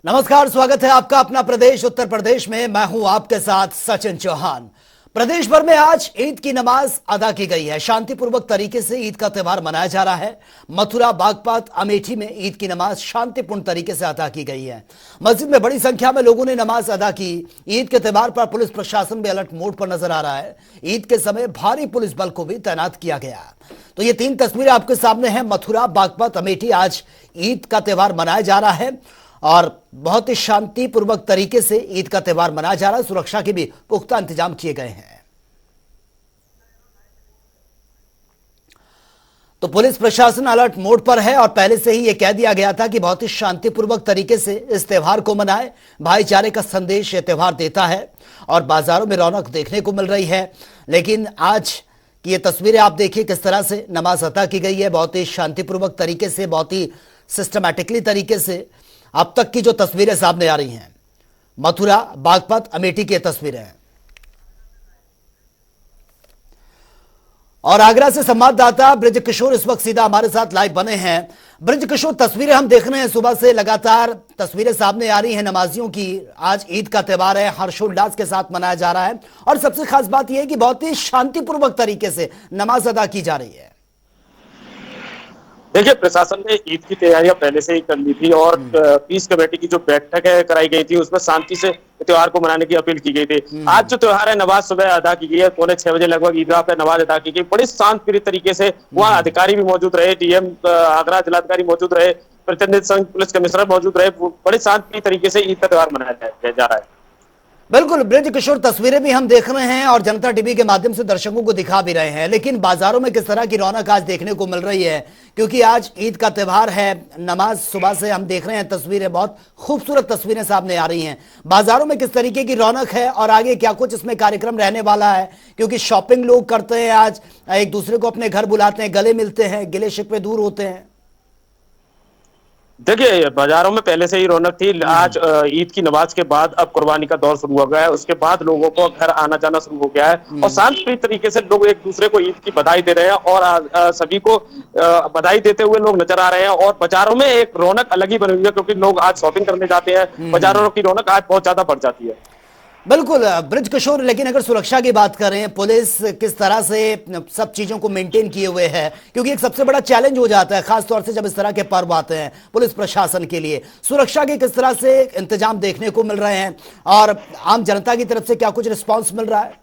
नमस्कार, स्वागत है आपका अपना प्रदेश उत्तर प्रदेश में। मैं हूं आपके साथ सचिन चौहान। प्रदेश भर में आज ईद की नमाज अदा की गई है। शांतिपूर्वक तरीके से ईद का त्यौहार मनाया जा रहा है। मथुरा, बागपत, अमेठी में ईद की नमाज शांतिपूर्ण तरीके से अदा की गई है। मस्जिद में बड़ी संख्या में लोगों ने नमाज अदा की। ईद के त्यौहार पर पुलिस प्रशासन भी अलर्ट मोड पर नजर आ रहा है। ईद के समय भारी पुलिस बल को भी तैनात किया गया। तो ये तीन तस्वीरें आपके सामने हैं। मथुरा, बागपत, अमेठी, आज ईद का त्यौहार मनाया जा रहा है और बहुत ही शांतिपूर्वक तरीके से ईद का त्यौहार मनाया जा रहा है। सुरक्षा के भी पुख्ता इंतजाम किए गए हैं। तो पुलिस प्रशासन अलर्ट मोड पर है और पहले से ही यह कह दिया गया था कि बहुत ही शांतिपूर्वक तरीके से इस त्यौहार को मनाएं। भाईचारे का संदेश यह त्यौहार देता है और बाजारों में रौनक देखने को मिल रही है। लेकिन आज की ये तस्वीरें आप देखिए किस तरह से नमाज अदा की गई है। बहुत ही शांतिपूर्वक तरीके से, बहुत ही सिस्टमैटिकली तरीके से अब तक की जो तस्वीरें सामने आ रही हैं, मथुरा, बागपत, अमेठी की तस्वीरें हैं। और आगरा से संवाददाता ब्रज किशोर इस वक्त सीधा हमारे साथ लाइव बने हैं। ब्रज किशोर, तस्वीरें हम देख रहे हैं, सुबह से लगातार तस्वीरें सामने आ रही हैं नमाजियों की। आज ईद का त्यौहार है, हर्षोल्लास के साथ मनाया जा रहा है और सबसे खास बात यह है कि बहुत ही शांतिपूर्वक तरीके से नमाज अदा की जा रही है। देखिए, प्रशासन ने ईद की तैयारियां पहले से ही कर ली थी और पीस कमेटी की जो बैठक है कराई गई थी, उसमें शांति से त्योहार को मनाने की अपील की गई थी। आज जो त्योहार है, नमाज सुबह अदा की गई है। 5:45 बजे लगभग ईदगाह पर नमाज अदा की गई। बड़ी शांतिप्रिय तरीके से वहाँ अधिकारी भी मौजूद रहे, डीएम आगरा जिलाधिकारी मौजूद रहे, प्रतिनिधि संघ पुलिस कमिश्नर मौजूद रहे। बड़ी शांतिप्रिय तरीके से ईद का त्योहार मनाया जा रहा है। बिल्कुल ब्रज किशोर, तस्वीरें भी हम देख रहे हैं और जनता टीवी के माध्यम से दर्शकों को दिखा भी रहे हैं। लेकिन बाजारों में किस तरह की रौनक आज देखने को मिल रही है, क्योंकि आज ईद का त्यौहार है। नमाज सुबह से हम देख रहे हैं, तस्वीरें, बहुत खूबसूरत तस्वीरें सामने आ रही हैं। बाजारों में किस तरीके की रौनक है और आगे क्या कुछ इसमें कार्यक्रम रहने वाला है, क्योंकि शॉपिंग लोग करते हैं, आज एक दूसरे को अपने घर बुलाते हैं, गले मिलते हैं, गिले शिकवे दूर होते हैं। देखिए, बाजारों में पहले से ही रौनक थी। आज ईद की नमाज के बाद अब कुर्बानी का दौर शुरू हो गया है। उसके बाद लोगों को घर आना जाना शुरू हो गया है और शांतिप्रिय तरीके से लोग एक दूसरे को ईद की बधाई दे रहे हैं और सभी को बधाई देते हुए लोग नजर आ रहे हैं। और बाजारों में एक रौनक अलग ही बनी हुई है, क्योंकि लोग आज शॉपिंग करने जाते हैं। बाजारों की रौनक आज बहुत ज्यादा बढ़ जाती है। बिल्कुल ब्रज किशोर, लेकिन अगर सुरक्षा की बात करें, पुलिस किस तरह से सब चीजों को मेंटेन किए हुए है, क्योंकि एक सबसे बड़ा चैलेंज हो जाता है खासतौर से जब इस तरह के पर्व आते हैं पुलिस प्रशासन के लिए। सुरक्षा के किस तरह से इंतजाम देखने को मिल रहे हैं और आम जनता की तरफ से क्या कुछ रिस्पॉन्स मिल रहा है?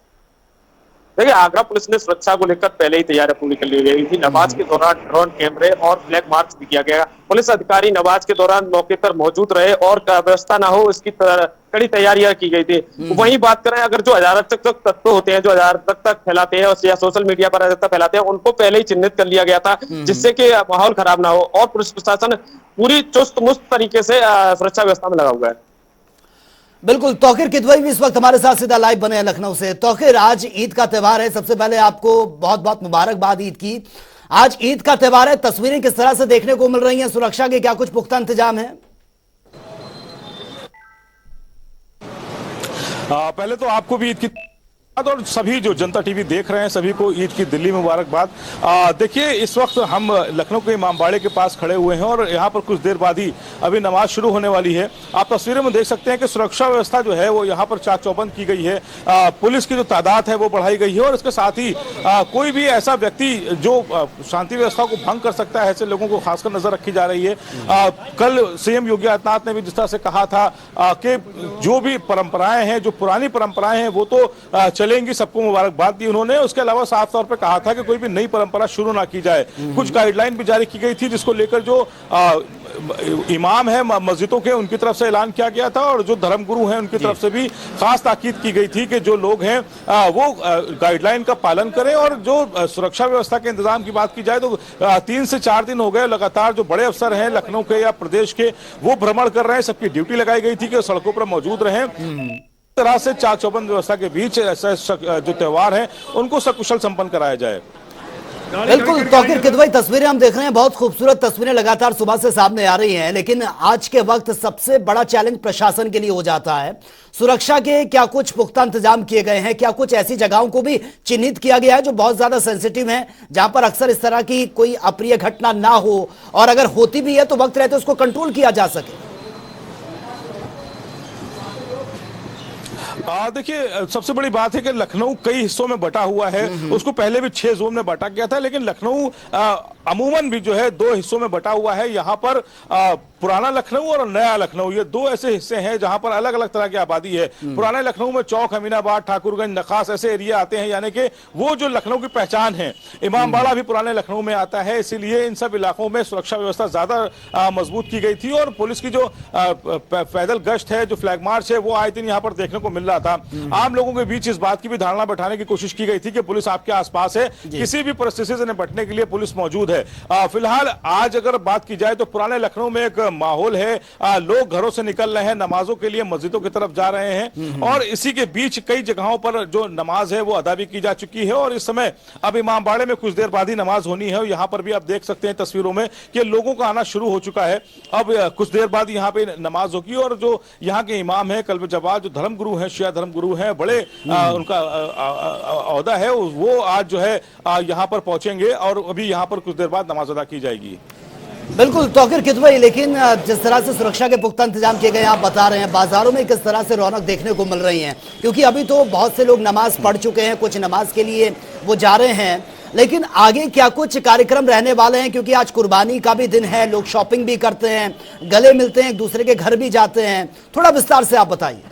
देखिए, आगरा पुलिस ने सुरक्षा को लेकर पहले ही तैयारियां पूरी कर ली गई थी। नमाज के दौरान ड्रोन कैमरे और फ्लैग मार्च भी किया गया। पुलिस अधिकारी नमाज के दौरान मौके पर मौजूद रहे और व्यवस्था ना हो, इसकी कड़ी तैयारियां की गई थी। वहीं बात करें, अगर जो अराजक तत्व होते हैं, जो अराजकता फैलाते हैं या सोशल मीडिया पर अराजकता फैलाते हैं, उनको पहले ही चिन्हित कर लिया गया था, जिससे कि माहौल खराब ना हो। और पुलिस प्रशासन पूरी चुस्त मुस्त तरीके से सुरक्षा व्यवस्था में लगा हुआ है। बिल्कुल, तौकीर किदवई भी इस वक्त हमारे साथ सीधा लाइव बने हैं लखनऊ से। तौकीर, आज ईद का त्यौहार है, सबसे पहले आपको बहुत बहुत मुबारकबाद ईद की। आज ईद का त्यौहार है, तस्वीरें किस तरह से देखने को मिल रही हैं? सुरक्षा के क्या कुछ पुख्ता इंतजाम है? पहले तो आपको भी ईद की और सभी जो जनता टीवी देख रहे हैं सभी को ईद की दिल्ली मुबारकबाद। देखिए, इस वक्त हम लखनऊ के इमामबाड़े के पास खड़े हुए हैं और यहाँ पर कुछ देर बाद ही अभी नमाज शुरू होने वाली है। आप तस्वीरों में देख सकते हैं कि सुरक्षा व्यवस्था जो है वो यहाँ पर चाक चौबंद की गई है। पुलिस की जो तादाद है वो बढ़ाई गई है और इसके साथ ही कोई भी ऐसा व्यक्ति जो शांति व्यवस्था को भंग कर सकता है, ऐसे लोगों को खासकर नजर रखी जा रही है। कल सीएम योगी आदित्यनाथ ने भी जिस तरह से कहा था कि जो भी परंपराएं हैं, जो पुरानी परंपराएं हैं, वो तो चलेंगी, सबको मुबारकबाद दी उन्होंने। उसके अलावा साफ तौर पे कहा था कि कोई भी नई परंपरा शुरू ना की जाए। कुछ गाइडलाइन भी जारी की गई थी, जिसको लेकर जो इमाम है मस्जिदों के, उनकी तरफ से ऐलान किया गया था और जो धर्मगुरु हैं उनकी तरफ से भी खास ताकीद की गई थी कि जो लोग हैं वो गाइडलाइन का पालन करें। और जो सुरक्षा व्यवस्था के इंतजाम की बात की जाए तो 3 से 4 दिन हो गए लगातार जो बड़े अफसर हैं लखनऊ के या प्रदेश के, वो भ्रमण कर रहे हैं। सबकी ड्यूटी लगाई गई थी कि सड़कों पर मौजूद रहें। तरह से चाक चौबंद व्यवस्था के बीच जो त्यौहार है उनको सकुशल संपन्न कराया जाए। बिल्कुल तौकीर किदवई, तस्वीरें हम देख रहे हैं, बहुत खूबसूरत तस्वीरें लगातार सुबह से सामने आ रही हैं। लेकिन आज के वक्त सबसे बड़ा चैलेंज प्रशासन के लिए हो जाता है सुरक्षा के। क्या कुछ पुख्ता इंतजाम किए गए हैं? क्या कुछ ऐसी जगहों को भी चिन्हित किया गया है जो बहुत ज्यादा सेंसिटिव हैं, जहां पर अक्सर इस तरह की कोई अप्रिय घटना ना हो, और अगर होती भी है तो वक्त रहते उसको कंट्रोल किया जा सके? देखिए, सबसे बड़ी बात है कि लखनऊ कई हिस्सों में बटा हुआ है। उसको पहले भी 6 जोन में बांटा गया था, लेकिन लखनऊ अमूमन भी जो है 2 हिस्सों में बटा हुआ है। यहाँ पर पुराना लखनऊ और नया लखनऊ, ये 2 ऐसे हिस्से हैं जहां पर अलग अलग तरह की आबादी है। पुराने लखनऊ में चौक, अमीनाबाद, ठाकुरगंज, नखास ऐसे एरिया आते हैं, यानी कि वो जो लखनऊ की पहचान है। इमामबाड़ा भी पुराने लखनऊ में आता है, इसीलिए इन सब इलाकों में सुरक्षा व्यवस्था ज्यादा मजबूत की गई थी। और पुलिस की जो पैदल गश्त है, जो फ्लैग मार्च है, वो आए दिन यहाँ पर देखने को मिल रहा था। आम लोगों के बीच इस बात की भी धारणा बैठाने की कोशिश की गई थी कि पुलिस आपके आसपास है, किसी भी परिस्थिति से निपटने के लिए पुलिस मौजूद है। फिलहाल आज अगर बात की जाए तो पुराने लखनऊ में एक माहौल है, लोग घरों से निकल रहे हैं, नमाजों के लिए मस्जिदों की तरफ जा रहे हैं, और इसी के बीच कई जगहों पर जो नमाज है वो अदा भी की जा चुकी है। और इस समय अब इमामबाड़े में कुछ देर बाद ही नमाज होनी है, और यहाँ पर भी आप देख सकते हैं तस्वीरों में कि लोगों का आना शुरू हो चुका है। अब कुछ देर बाद यहाँ पे नमाज होगी, और जो यहाँ के इमाम है कल्ब जवाद, जो धर्मगुरु हैं, शिया धर्मगुरु हैं, बड़े उनका ओहदा है, वो आज जो है यहाँ पर पहुंचेंगे, और अभी यहाँ पर कुछ देर बाद नमाज अदा की जाएगी। बिल्कुल तौकीर कितवई, लेकिन जिस तरह से सुरक्षा के पुख्ता इंतजाम किए गए आप बता रहे हैं, बाजारों में किस तरह से रौनक देखने को मिल रही है? क्योंकि अभी तो बहुत से लोग नमाज पढ़ चुके हैं, कुछ नमाज के लिए वो जा रहे हैं, लेकिन आगे क्या कुछ कार्यक्रम रहने वाले हैं? क्योंकि आज कुर्बानी का भी दिन है, लोग शॉपिंग भी करते हैं, गले मिलते हैं, एक दूसरे के घर भी जाते हैं। थोड़ा विस्तार से आप बताइए।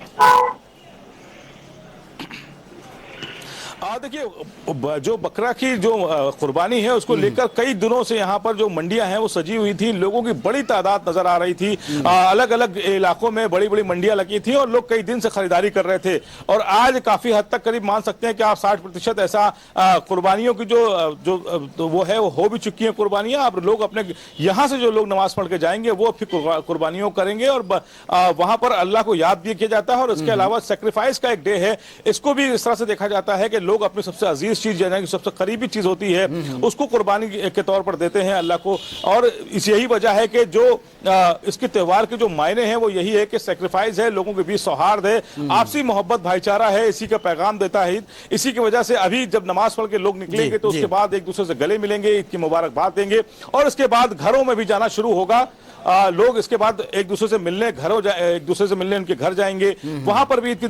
देखिए, जो बकरा की जो कुर्बानी है उसको लेकर कई दिनों से यहाँ पर जो मंडियां हैं वो सजी हुई थी, लोगों की बड़ी तादाद नजर आ रही थी। अलग अलग इलाकों में बड़ी बड़ी मंडियां लगी थी और लोग कई दिन से खरीदारी कर रहे थे। और आज काफी हद तक करीब मान सकते हैं कि आप 60% ऐसा कुर्बानियों की जो वो है वो हो भी चुकी है कुर्बानियां। अब लोग अपने यहाँ से जो लोग नमाज पढ़ के जाएंगे वो फिर कुर्बानियों करेंगे, और वहां पर अल्लाह को याद भी किया जाता है। और इसके अलावा सेक्रीफाइस का एक डे है, इसको भी इस तरह से देखा जाता है कि लोग अपनी सबसे अजीज चीज, यानी सबसे करीबी चीज होती है, उसको कुर्बानी के तौर पर देते हैं अल्लाह को। और इस यही वजह है कि जो इसके त्योहार के जो मायने हैं वो यही है कि सेक्रीफाइस है, लोगों के बीच सौहार्द है, आपसी मोहब्बत, भाईचारा है, इसी का पैगाम देता है ईद। इसी की वजह से अभी जब नमाज पढ़ के लोग निकलेंगे तो उसके बाद एक दूसरे से गले मिलेंगे, ईद की मुबारकबाद देंगे, और इसके बाद घरों में भी जाना शुरू होगा। लोग इसके बाद एक दूसरे से मिलने एक दूसरे से मिलने उनके घर जाएंगे, वहां पर भी ईद की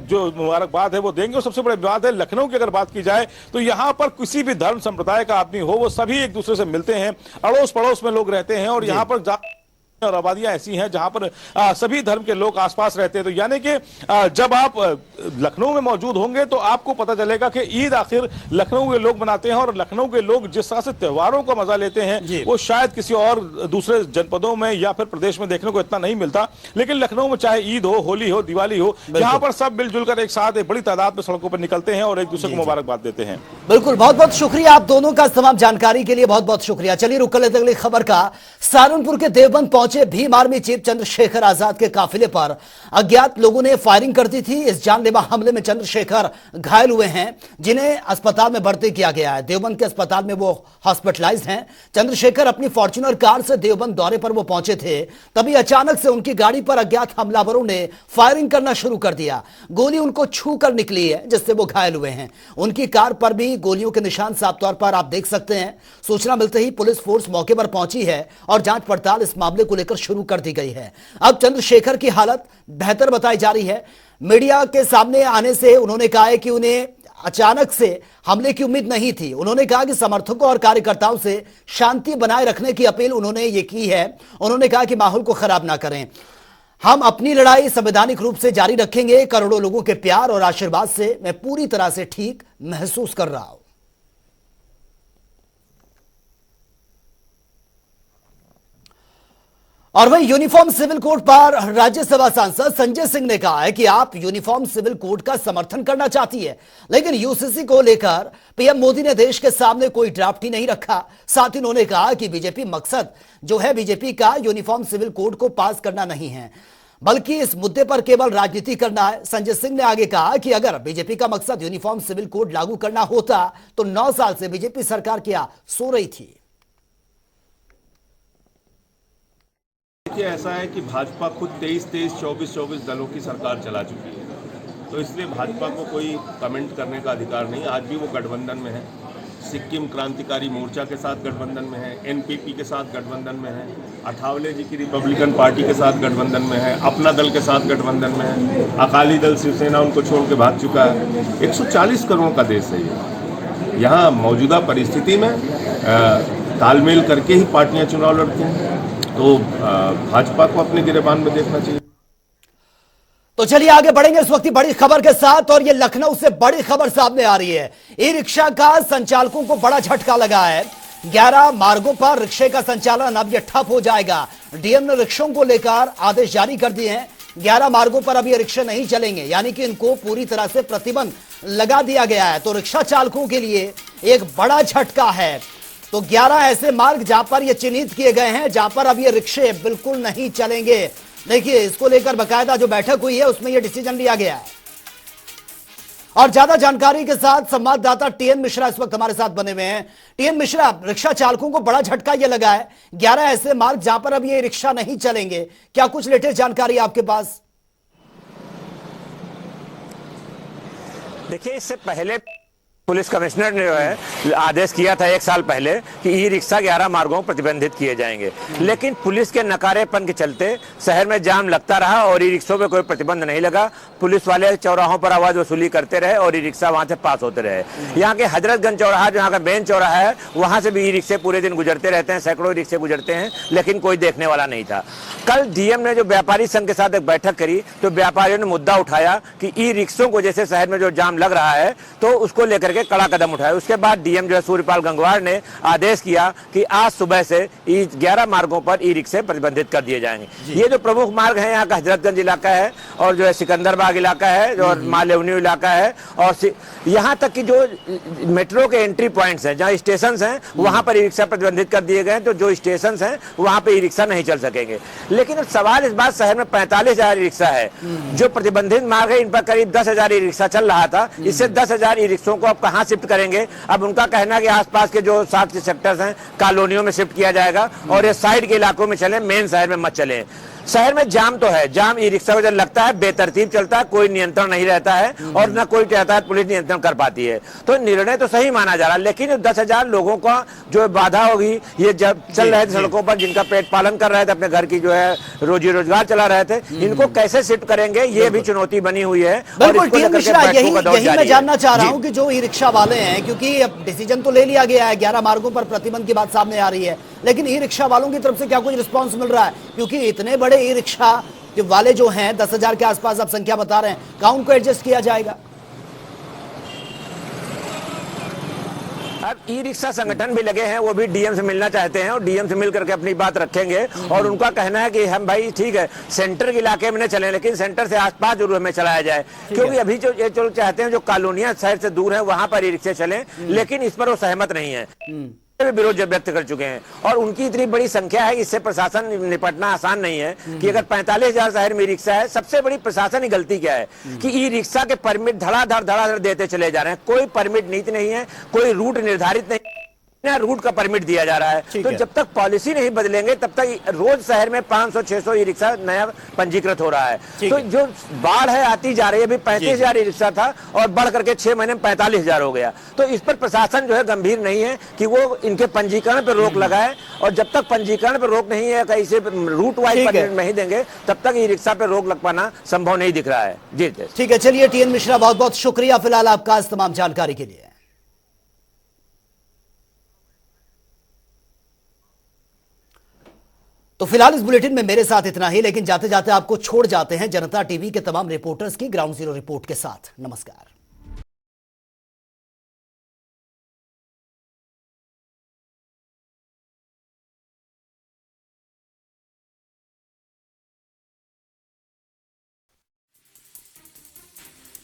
जो मुबारकबाद है वो देंगे। और सबसे बड़ी बात है, लखनऊ की अगर बात की जाए तो यहाँ पर किसी भी धर्म संप्रदाय का आदमी हो, वो सभी एक दूसरे से मिलते हैं, अड़ोस पड़ोस में लोग रहते हैं, और यहाँ पर और आबादियां ऐसी हैं जहां पर सभी धर्म के लोग आसपास रहते हैं। तो यानी कि जब आप लखनऊ में मौजूद होंगे तो आपको पता चलेगा कि ईद आखिर लखनऊ के लोग मनाते हैं, और लखनऊ के लोग जिस तरह से त्योहारों का मजा लेते हैं वो शायद किसी और दूसरे जनपदों में या फिर प्रदेश में देखने को इतना नहीं मिलता। लेकिन लखनऊ में चाहे ईद हो, होली हो, दिवाली हो, यहाँ पर सब मिलजुल कर एक साथ एक बड़ी तादाद में सड़कों पर निकलते हैं और एक दूसरे को मुबारकबाद देते हैं। बिल्कुल, बहुत बहुत शुक्रिया आप दोनों का तमाम जानकारी के लिए, बहुत बहुत शुक्रिया। चलिए रुक कर लेते अगली खबर का। सहारनपुर के देवबंद पहुंचे भीम आर्मी चीफ चंद्रशेखर आजाद के काफिले पर अज्ञात लोगों ने फायरिंग कर दी थी। इस जानलेवा हमले में चंद्रशेखर घायल हुए हैं, जिन्हें अस्पताल में भर्ती किया गया है। देवबंद के अस्पताल में वो हॉस्पिटलाइज्ड हैं। चंद्रशेखर अपनी फॉर्च्यूनर कार से देवबंद दौरे पर वो पहुंचे थे, तभी अचानक से उनकी गाड़ी पर अज्ञात हमलावरों ने फायरिंग करना शुरू कर दिया। गोली उनको छू कर निकली है, जिससे वो घायल हुए हैं। उनकी कार पर भी गोलियों के निशान साफ तौर पर आप देख सकते हैं। सूचना मिलते ही पुलिस फोर्स मौके पर पहुंची है और जांच पड़ताल इस मामले को लेकर शुरू कर दी गई है। अब चंद्रशेखर की हालत बेहतर बताई जा रही है। मीडिया के सामने आने से उन्होंने कहा है कि उन्हें अचानक से हमले की उम्मीद नहीं थी। उन्होंने कहा कि समर्थकों और कार्यकर्ताओं से शांति बनाए रखने की अपील उन्होंने ये की है। उन्होंने कहा कि माहौल को खराब ना करें, हम अपनी लड़ाई संवैधानिक रूप से जारी रखेंगे। करोड़ों लोगों के प्यार और आशीर्वाद से मैं पूरी तरह से ठीक महसूस कर रहा हूं। और वहीं यूनिफॉर्म सिविल कोड पर राज्यसभा सांसद संजय सिंह ने कहा है कि आप यूनिफॉर्म सिविल कोड का समर्थन करना चाहती है, लेकिन यूसीसी को लेकर पीएम मोदी ने देश के सामने कोई ड्राफ्ट ही नहीं रखा। साथ ही उन्होंने कहा कि बीजेपी मकसद जो है बीजेपी का यूनिफॉर्म सिविल कोड को पास करना नहीं है, बल्कि इस मुद्दे पर केवल राजनीति करना है। संजय सिंह ने आगे कहा कि अगर बीजेपी का मकसद यूनिफॉर्म सिविल कोड लागू करना होता तो 9 साल से बीजेपी सरकार क्या सो रही थी। देखिए, ऐसा है कि भाजपा खुद 23 24 दलों की सरकार चला चुकी है, तो इसलिए भाजपा को कोई कमेंट करने का अधिकार नहीं। आज भी वो गठबंधन में है, सिक्किम क्रांतिकारी मोर्चा के साथ गठबंधन में है, एनपीपी के साथ गठबंधन में है, अठावले जी की रिपब्लिकन पार्टी के साथ गठबंधन में है, अपना दल के साथ गठबंधन में है, अकाली दल शिवसेना उनको छोड़ के भाग चुका है। 140 करोड़ का देश है ये। यहाँ मौजूदा परिस्थिति में तालमेल करके ही पार्टियां चुनाव लड़ती हैं, तो भाजपा को अपने गिरेबान में देखना चाहिए। तो चलिए आगे बढ़ेंगे इस वक्त की बड़ी खबर के साथ, और ये लखनऊ से बड़ी खबर सामने आ रही है। ई रिक्शा का संचालकों को बड़ा झटका लगा है। 11 मार्गों पर रिक्शे का संचालन अब ये ठप हो जाएगा। डीएम ने रिक्शों को लेकर आदेश जारी कर दिए हैं। 11 मार्गों पर अब ये रिक्शे नहीं चलेंगे, यानी कि इनको पूरी तरह से प्रतिबंध लगा दिया गया है। तो रिक्शा चालकों के लिए एक बड़ा झटका है। तो 11 ऐसे मार्ग जहां पर ये चिन्हित किए गए हैं, जहां पर अब ये रिक्शे बिल्कुल नहीं चलेंगे। देखिए, इसको लेकर बकायदा जो बैठक हुई है उसमें यह डिसीजन लिया गया है। और ज्यादा जानकारी के साथ संवाददाता टीएन मिश्रा इस वक्त हमारे साथ बने हुए हैं। टीएन मिश्रा, रिक्शा चालकों को बड़ा झटका यह लगा है। 11 ऐसे मार्ग जहां पर अब ये रिक्शा नहीं चलेंगे, क्या कुछ लेटेस्ट जानकारी आपके पास? देखिए, इससे पहले पुलिस कमिश्नर ने जो है आदेश किया था 1 साल पहले कि ई रिक्शा 11 मार्गों पर प्रतिबंधित किए जाएंगे, लेकिन पुलिस के नकारेपन के चलते शहर में जाम लगता रहा और ई रिक्शों पे कोई प्रतिबंध नहीं लगा। पुलिस वाले चौराहों पर आवाज वसूली करते रहे और ई रिक्शा वहां से पास होते रहे। यहाँ के हजरतगंज चौराहा, जहाँ का मेन चौराहा है, वहां से भी ई रिक्शे पूरे दिन गुजरते रहते हैं, सैकड़ों ई रिक्शे गुजरते हैं, लेकिन कोई देखने वाला नहीं था। कल डीएम ने जो व्यापारी संघ के साथ एक बैठक करी तो व्यापारियों ने मुद्दा उठाया कि ई रिक्शों को जैसे शहर में जो जाम लग रहा है तो उसको लेकर के कड़ा कदम उठाया। उसके बाद डीएम जो है सूर्यपाल गंगवार ने आदेश किया कि आज सुबह से 11 मार्गों पर ई रिक्शे प्रतिबंधित कर दिए जाएंगे। ये जो प्रमुख मार्ग है, यहाँ का हजरतगंज इलाका है और जो है सिकंदरबाग इलाका है और माल एवेन्यू इलाका है, और यहाँ तक कि जो मेट्रो के एंट्री पॉइंट्स हैं, जहाँ स्टेशन हैं, वहां पर ई रिक्शा प्रतिबंधित कर दिए गए। तो जो स्टेशन हैं वहां पर ई रिक्शा नहीं चल सकेंगे। लेकिन अब सवाल इस बात, शहर में 45,000 ई रिक्शा है, जो प्रतिबंधित मार्ग है इन पर करीब 10,000 ई रिक्शा चल रहा था। इससे 10,000 ई रिक्शों को अब कहां शिफ्ट करेंगे? अब उनका कहना है कि आसपास के जो 7 सेक्टर्स हैं, कॉलोनियों में शिफ्ट किया जाएगा और ये साइड के इलाकों में चले, मेन शहर में मत चले। शहर में जाम तो है, जाम ई रिक्शा को जब लगता है बेतरतीब चलता है, कोई नियंत्रण नहीं रहता है और न कोई चाहता है पुलिस नियंत्रण कर पाती है। तो निर्णय तो सही माना जा रहा है, लेकिन 10,000 लोगों का जो बाधा होगी, ये जब चल रहे थे सड़कों पर, जिनका पेट पालन कर रहे थे, अपने घर की जो है रोजी रोजगार चला रहे थे, इनको कैसे शिफ्ट करेंगे, ये भी चुनौती बनी हुई है। यही मैं जानना चाह रहा हूँ कि जो ई रिक्शा वाले हैं, क्योंकि अब डिसीजन तो ले लिया गया है, 11 मार्गों पर प्रतिबंध की बात सामने आ रही है, लेकिन ई रिक्शा वालों की तरफ से क्या कुछ रिस्पांस मिल रहा है? क्योंकि इतने बड़े ई रिक्शा जो वाले जो हैं, 10,000 के आसपास आप संख्या बता रहे हैं, कहाँ उनको एडजस्ट किया जाएगा? अब ई रिक्शा संगठन भी लगे हैं, वो भी डीएम से मिलना चाहते हैं और डीएम से मिल करके अपनी बात रखेंगे। और उनका कहना है कि हम भाई ठीक है सेंटर के इलाके में न चलें, लेकिन सेंटर से आसपास जरूर हमें चलाया जाए, क्योंकि अभी जो ये जो चाहते हैं, जो कॉलोनियां शहर से दूर है, वहां पर ई रिक्शे चलें, लेकिन इस पर वो सहमत नहीं है, विरोध व्यक्त कर चुके हैं। और उनकी इतनी बड़ी संख्या है, इससे प्रशासन निपटना आसान नहीं है कि अगर 45,000 शहर में रिक्शा है, सबसे बड़ी प्रशासन की गलती क्या है कि ई रिक्शा के परमिट धड़ाधड़ देते चले जा रहे हैं। कोई परमिट नीति नहीं है, कोई रूट निर्धारित नहीं, रूट का परमिट दिया जा रहा है। तो जब तक पॉलिसी नहीं बदलेंगे तब तक रोज शहर में 500-600 ई रिक्शा नया पंजीकृत हो रहा है। तो जो बाढ़ है आती जा रही है, अभी 35,000 ई रिक्शा था और बढ़ करके 6 महीने में 45,000 हो गया। तो इस पर प्रशासन जो है गंभीर नहीं है कि वो इनके पंजीकरण पर रोक लगाए, और जब तक पंजीकरण पर रोक नहीं है, कहीं से रूट वाइज परमिट नहीं देंगे, तब तक ई रिक्शा पर रोक लग पाना संभव नहीं दिख रहा है। जी ठीक है, चलिए टीएन मिश्रा, बहुत बहुत शुक्रिया फिलहाल आपका इस तमाम जानकारी के लिए। तो फिलहाल इस बुलेटिन में मेरे साथ इतना ही, लेकिन जाते जाते आपको छोड़ जाते हैं जनता टीवी के तमाम रिपोर्टर्स की ग्राउंड जीरो रिपोर्ट के साथ। नमस्कार।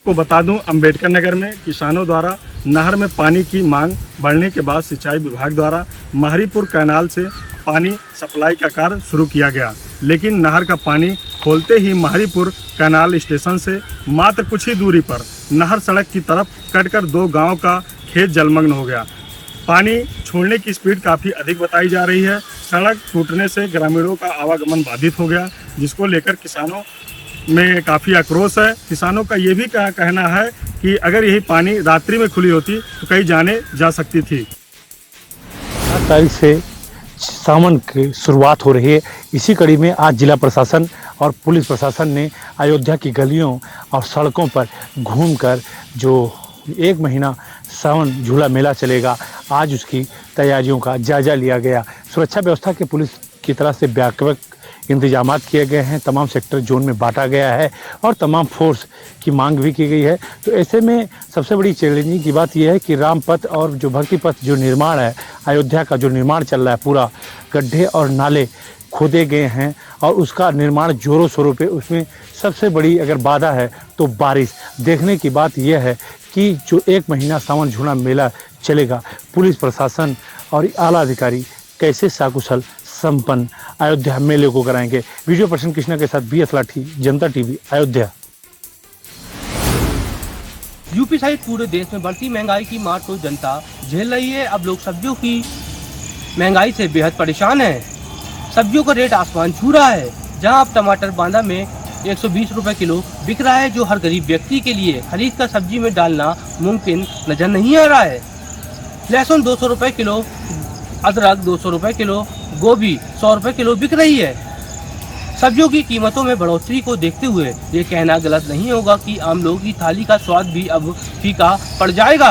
को बता दूं, अंबेडकर नगर में किसानों द्वारा नहर में पानी की मांग बढ़ने के बाद सिंचाई विभाग द्वारा महरीपुर कैनाल से पानी सप्लाई का कार्य शुरू किया गया, लेकिन नहर का पानी खोलते ही महरीपुर कैनाल स्टेशन से मात्र कुछ ही दूरी पर नहर सड़क की तरफ कटकर 2 गांव का खेत जलमग्न हो गया। पानी छोड़ने की स्पीड काफ़ी अधिक बताई जा रही है। सड़क टूटने से ग्रामीणों का आवागमन बाधित हो गया, जिसको लेकर किसानों में काफ़ी आक्रोश है। किसानों का ये भी कहना है कि कि अगर यही पानी रात्रि में खुली होती तो कहीं जाने जा सकती थी। 7 तारीख से सावन की शुरुआत हो रही है। इसी कड़ी में आज जिला प्रशासन और पुलिस प्रशासन ने अयोध्या की गलियों और सड़कों पर घूमकर जो 1 महीना सावन झूला मेला चलेगा, आज उसकी तैयारियों का जायजा लिया गया। सुरक्षा व्यवस्था के पुलिस की तरफ से व्यापक इंतजामात किए गए हैं, तमाम सेक्टर जोन में बांटा गया है और तमाम फोर्स की मांग भी की गई है। तो ऐसे में सबसे बड़ी चैलेंजिंग की बात यह है कि राम पथ और जो भक्ति पथ जो निर्माण है, अयोध्या का जो निर्माण चल रहा है, पूरा गड्ढे और नाले खोदे गए हैं और उसका निर्माण जोरों शोरों पे। उसमें सबसे बड़ी अगर बाधा है तो बारिश। देखने की बात यह है कि जो 1 महीना सावन झूला मेला चलेगा, पुलिस प्रशासन और आला अधिकारी कैसे साकुशल संपन्न अयोध्या मेले को कराएंगे। वीडियो पर्सन कृष्णा के साथ BS लाठी, जनता टीवी, अयोध्या। यूपी सहित पूरे देश में बढ़ती महंगाई की मार तो जनता झेल रही है। अब लोग सब्जियों की महंगाई से बेहद परेशान हैं। सब्जियों का रेट आसमान छू रहा है। जहां अब टमाटर बांदा में 120 रुपए किलो बिक रहा है, जो हर गरीब व्यक्ति के लिए खरीद कर सब्जी में डालना मुमकिन नजर नहीं आ रहा है। लहसुन 200 रुपए किलो, अदरक 200 रुपए किलो, गोभी 100 रुपए किलो बिक रही है। सब्जियों की कीमतों में बढ़ोतरी को देखते हुए ये कहना गलत नहीं होगा कि आम लोगों की थाली का स्वाद भी अब फीका पड़ जाएगा।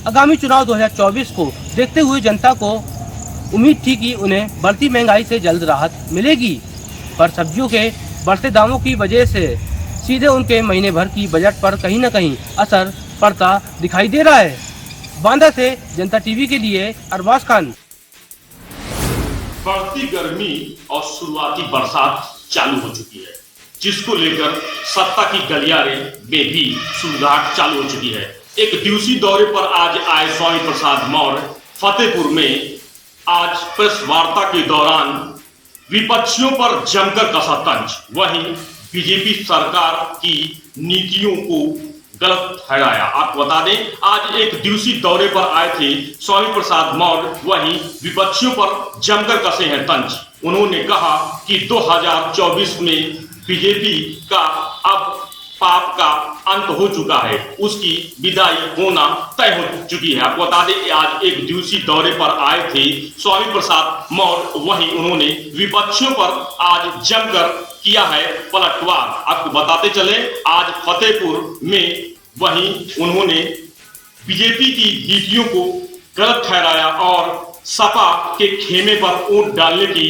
आगामी चुनाव 2024 को देखते हुए जनता को उम्मीद थी कि उन्हें बढ़ती महंगाई से जल्द राहत मिलेगी, पर सब्जियों के बढ़ते दामों की वजह से सीधे उनके महीने भर की बजट पर कहीं न कहीं असर पड़ता दिखाई दे रहा है। बांदा से जनता टीवी के लिए अरबाज खान। बढ़ती गर्मी और शुरुआती बरसात चालू हो चुकी है, जिसको लेकर सत्ता की गलियारे में भी सुगबुगाहट चालू हो चुकी है। एक दिवसीय दौरे पर आज आए स्वामी प्रसाद मौर्य फतेहपुर में आज प्रेस वार्ता के दौरान विपक्षियों पर जमकर कसा तंज। वहीं बीजेपी सरकार की नीतियों को गलत ठहराया। आपको बता दें, आज एक दिवसीय दौरे पर आए थे स्वामी प्रसाद मौर्य, वहीं विपक्षियों पर जमकर कसे हैं तंज। उन्होंने कहा कि 2024 में बीजेपी का अब पाप का अंत हो चुका है, उसकी विदाई होना तय हो चुकी है। आपको बता दें, आज एक दिवसीय दौरे पर आए थे स्वामी प्रसाद मौर्य, वहीं उन्होंने विपक्षियों पर आज जमकर किया है पलटवार। आपको बताते चले, आज फतेहपुर में वहीं उन्होंने बीजेपी की नीतियों को गलत ठहराया और सपा के खेमे पर वोट डालने की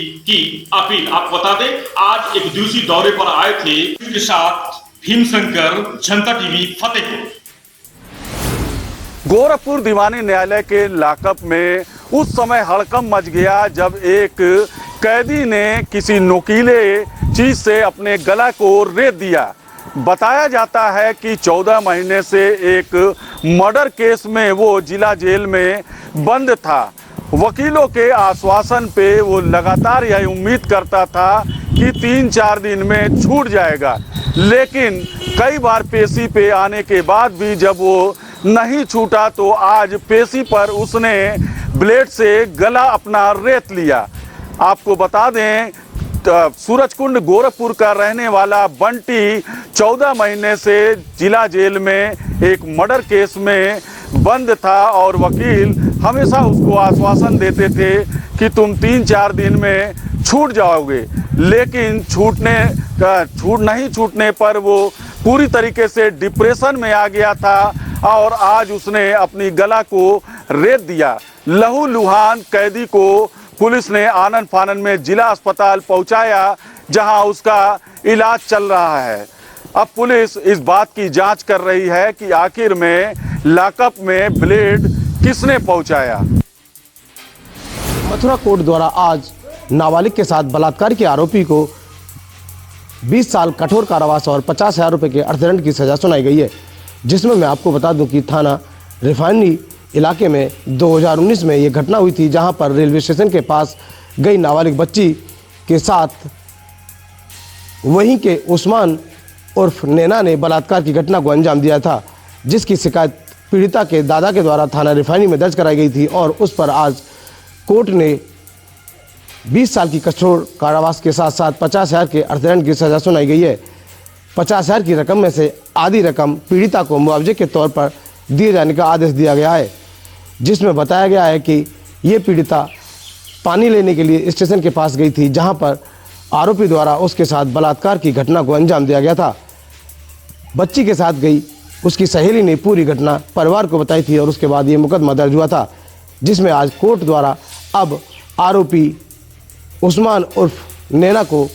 अपील। आपको बता दें, आज एक दिवसीय दौरे पर आए थे के साथ भीमशंकर, जनता टीवी, फतेहपुर। गोरखपुर दीवानी न्यायालय के लॉकअप में उस समय हड़कंप मच गया जब एक कैदी ने किसी नुकीले चीज से अपने गला को रेत दिया। बताया जाता है कि 14 महीने से एक मर्डर केस में वो जिला जेल में बंद था। वकीलों के आश्वासन पे वो लगातार यह उम्मीद करता था कि 3-4 दिन में छूट जाएगा, लेकिन कई बार पेशी पे आने के बाद भी जब वो नहीं छूटा तो आज पेशी पर उसने ब्लेड से गला अपना रेत लिया। आपको बता दें, सूरजकुंड गोरखपुर का रहने वाला बंटी 14 महीने से जिला जेल में एक मर्डर केस में बंद था और वकील हमेशा उसको आश्वासन देते थे कि तुम 3-4 दिन में छूट जाओगे, लेकिन छूट नहीं छूटने पर वो पूरी तरीके से डिप्रेशन में आ गया था और आज उसने अपनी गला को रेत दिया। लहूलुहान कैदी को पुलिस ने आनन फानन में जिला अस्पताल पहुंचाया, जहां उसका इलाज चल रहा है। अब पुलिस इस बात की जांच कर रही है कि आखिर में लॉकअप में ब्लेड किसने पहुंचाया। मथुरा कोर्ट द्वारा आज नाबालिग के साथ बलात्कार के आरोपी को 20 साल कठोर कारावास और 50,000 रुपये के अर्थदंड की सजा सुनाई गई है, जिसमें मैं आपको बता दूं कि थाना रिफाइनरी इलाके में 2019 में ये घटना हुई थी, जहां पर रेलवे स्टेशन के पास गई नाबालिग बच्ची के साथ वहीं के उस्मान उर्फ नैना ने बलात्कार की घटना को अंजाम दिया था, जिसकी शिकायत पीड़िता के दादा के द्वारा थाना रिफाइनरी में दर्ज कराई गई थी और उस पर आज कोर्ट ने 20 साल की कठोर कारावास के साथ साथ 50,000 के अर्थदंड की सजा सुनाई गई है। 50,000 की रकम में से आधी रकम पीड़िता को मुआवजे के तौर पर दिए जाने का आदेश दिया गया है, जिसमें बताया गया है कि ये पीड़िता पानी लेने के लिए स्टेशन के पास गई थी, जहां पर आरोपी द्वारा उसके साथ बलात्कार की घटना को अंजाम दिया गया था। बच्ची के साथ गई उसकी सहेली ने पूरी घटना परिवार को बताई थी और उसके बाद ये मुकदमा दर्ज हुआ था, जिसमें आज कोर्ट द्वारा अब आरोपी उस्मान उर्फ नैना को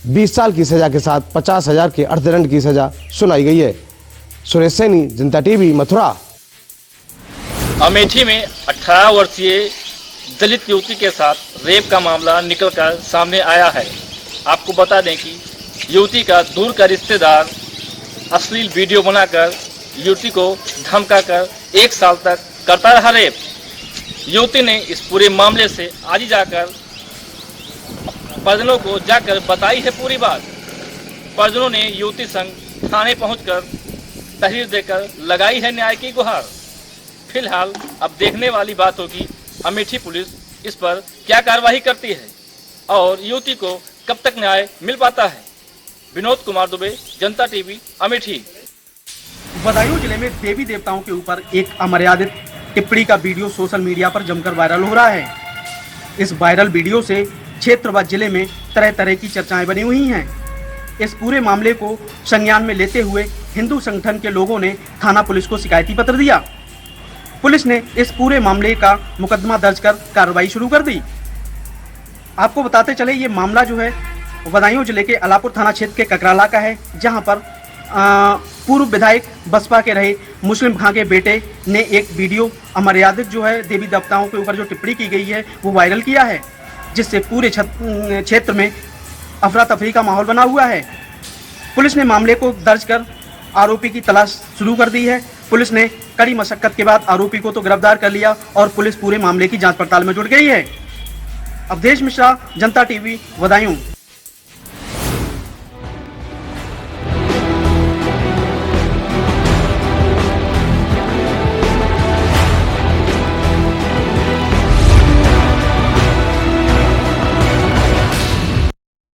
20 साल की सज़ा के साथ 50,000 के अर्थदंड की सज़ा सुनाई गई है। सुरेश सैनी, जनता टीवी, मथुरा। अमेठी में 18 वर्षीय दलित युवती के साथ रेप का मामला निकलकर सामने आया है। आपको बता दें कि युवती का दूर का रिश्तेदार अश्लील वीडियो बनाकर युवती को धमकाकर 1 साल तक करता रहा रेप। युवती ने इस पूरे मामले से आज ही जाकर परिजनों को जाकर बताई है पूरी बात। परिजनों ने युवती संग थाने पहुंचकर तहरीर देकर लगाई है न्याय की गुहार। फिलहाल अब देखने वाली बात होगी अमेठी पुलिस इस पर क्या कार्रवाई करती है और युवती को कब तक न्याय मिल पाता है। विनोद कुमार दुबे, जनता टीवी, अमेठी। बदायूं जिले में देवी देवताओं के ऊपर एक अमर्यादित टिप्पणी का वीडियो सोशल मीडिया पर जमकर वायरल हो रहा है। इस वायरल वीडियो से क्षेत्र व जिले में तरह तरह की चर्चाएं बनी हुई हैं। इस पूरे मामले को संज्ञान में लेते हुए हिंदू संगठन के लोगों ने थाना पुलिस को शिकायती पत्र दिया। पुलिस ने इस पूरे मामले का मुकदमा दर्ज कर कार्रवाई शुरू कर दी। आपको बताते चले ये मामला जो है बदायूं जिले के अलापुर थाना क्षेत्र के ककराला का है, जहां पर पूर्व विधायक बसपा के रहे मुस्लिम खां के बेटे ने एक वीडियो अमर्यादित जो है देवी देवताओं के ऊपर जो टिप्पणी की गई है वो वायरल किया है, जिससे पूरे क्षेत्र में अफरा तफरी का माहौल बना हुआ है। पुलिस ने मामले को दर्ज कर आरोपी की तलाश शुरू कर दी है। पुलिस ने कड़ी मशक्कत के बाद आरोपी को तो गिरफ्तार कर लिया और पुलिस पूरे मामले की जांच पड़ताल में जुट गई है। अवधेश मिश्रा, जनता टीवी, बदायूं।